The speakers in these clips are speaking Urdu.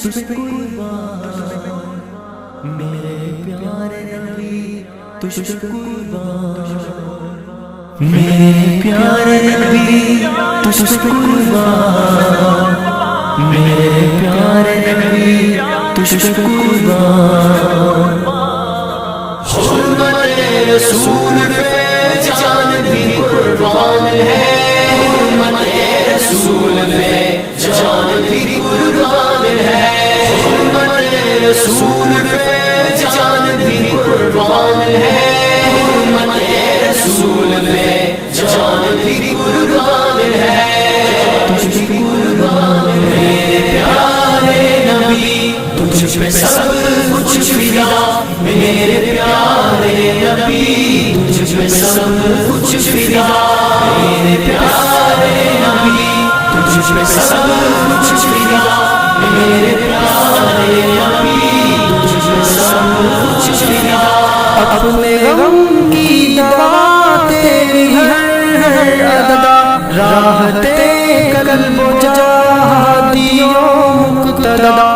پہ قربان میرے پیارے نبی، تجھ پہ قربان میرے پیارے نبی، تجھ پہ قربان میرے پیارے نبی، تجھ پہ قربان حرمت رسول پہ جان بھی قربان ہے، حرمت رسول پہ جان بھی قربان ہے، حرمت رسول پہ جان بھی قربان ہے، حرمت رسول پہ جان بھی قربان ہے، تجھ پہ قربان میرے پیارے نبی، تجھ پہ سب کچھ فدا میرے پیارے نبی، تجھ پہ سب کچھ فدا میرے پیارے نبی، تجھ پہ سب کچھ فدا میرے پیارے نبی، تجھ پہ سب کچھ فدا اپنے غم کی دوا تیری ہر ادا، راحت قلب و جہادیوں مقتدا،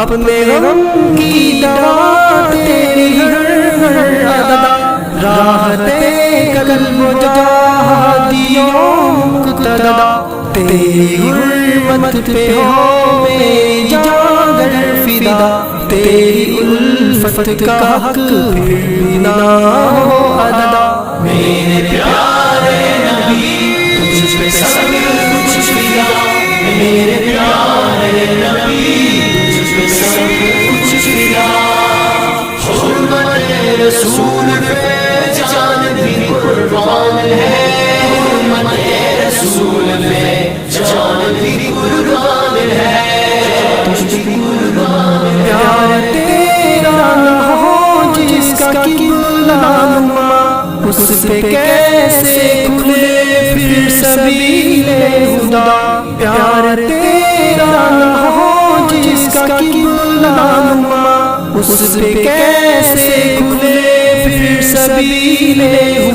اپنے غم کی دوا تیری ہر ادا، راحت قلب و جہادیوں مقتدا، تیری حرمت پہ ہو میری جان گر فدا، تیری الفت کا حق پھر نہ ہو ادا میرے پیارے نبی، تجھ پہ سب کچھ فدا میرے پیارے نبی، تجھ پہ سب کچھ فدا حرمت رسول پہ جان بھی قربان ہے، حرمت رسول پہ جان بھی قربان ہے، تجھ پہ قربان پیار تیرا نہ ہو جس کا قبلہ نما، اس پہ کیسے کھلے پھر سبیل خدا، پیار تیرا نہ ہو جس کا قبلہ نما، اس پہ کیسے کھلے پھر سبیل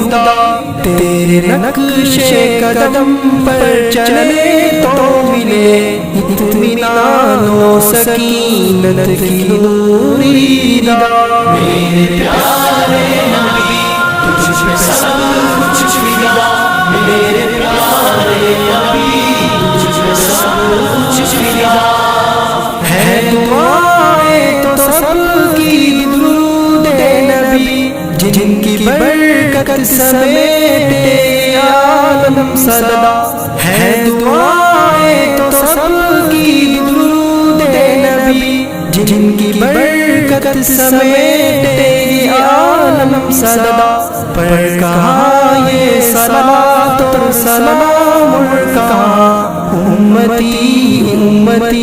خدا، تیرے نقش قدم پر چلے تو ملے اطمینان و سکینت کی نوری ردا میرے پیارے نبی، تجھ پہ سب کچھ فدا میرے پیارے نبی، تجھ پہ سب کچھ فدا ہے دعائیں تو سب کی درود نبی، جن کی برکت سمیٹے عالم صدا، ہے دعائیں تو سب کی درود نبی، جن کی برکت سمیٹے عالم صدا، پر کہاں یہ صلاۃ و سلام اور کہاں امتی امتی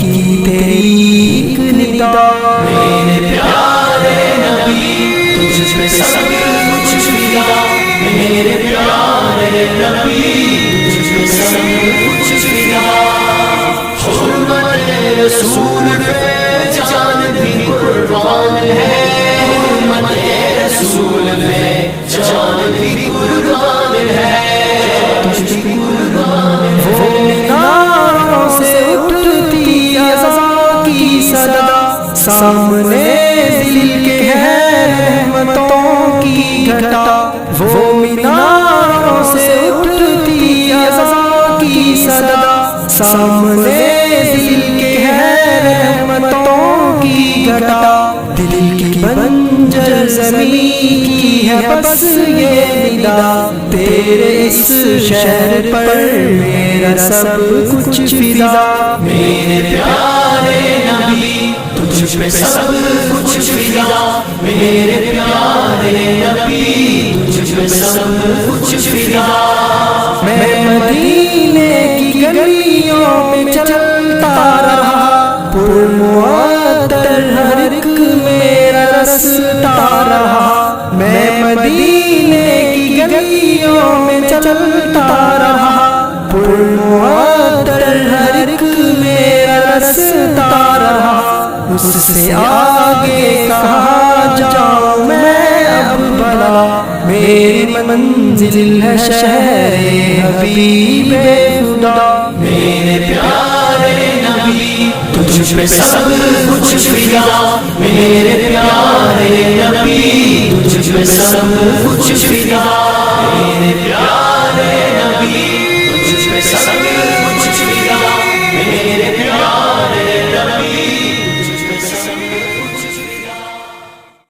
کی تیری ایک ندا میرے پیارے نبی، تجھ پہ سب کچھ فدا میرے پیارے نبی، تجھ پہ سب کچھ فدا حرمت رسول پہ جان بھی قربان ہے، حرمت رسول پہ جان بھی قربان ہے، تجھ پہ قربان وہ میناروں سے اٹھتی اذان کی صدا، سامنے دل کے ہے رحمتوں کی گھٹا، وہ میناروں سے اٹھتی اذان کی صدا، سامنے دل کے ہے رحمتوں کی گھٹا، دل کی بنجر زمین کی ہے بس یہ ندا، تیرے اس شہر پر میرا سب کچھ فدا میرے پیارے نبی، تجھ پہ سب کچھ فدا میرے پیارے نبی، تجھ پہ سب کچھ فدا میں مدینے کی گلیوں میں چلتا رہا، پرمعطر ہر ایک میرا رستا رہا، میں مدینے کی گلیوں میں چلتا رہا، پرمعطر ہر ایک میرا رستا رہا، اس سے آگے کہاں جاؤں میں اب بھلا، میری منزل ہے شہر حبیب خدا میرے پیارے نبی، تجھ تجھ پہ سب کچھ فدا میرے پیارے نبی، تجھ پہ سب کچھ فدا